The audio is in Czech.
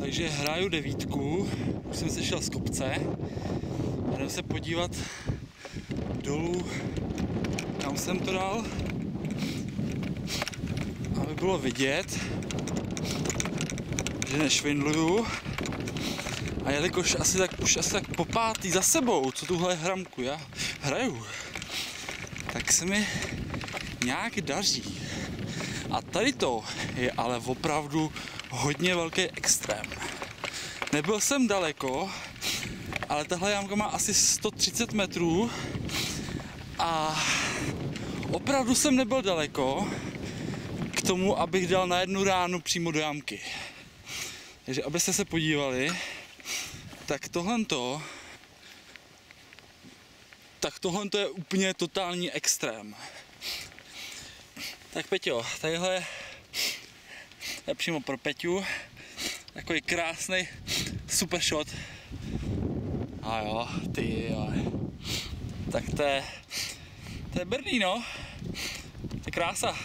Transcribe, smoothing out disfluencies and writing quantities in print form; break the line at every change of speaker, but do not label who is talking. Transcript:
Takže hraju 9, už jsem se šel z kopce a jdem se podívat dolů, kam jsem to dal, aby bylo vidět, že nešvindluju. A jelikož už asi tak po pátý za sebou, co tuhle hramku já hraju, tak se mi nějak daří. A tady to je ale opravdu hodně velký extrém. Nebyl jsem daleko, ale tahle jamka má asi 130 metrů a opravdu jsem nebyl daleko k tomu, abych dal na jednu ránu přímo do jamky. Takže abyste se podívali, tak tohle je úplně totální extrém. Tak Peťo, tadyhle je přímo pro Peťu, takový krásný super shot. A jo, ty jo. Tak to je Brný, no. To je krása.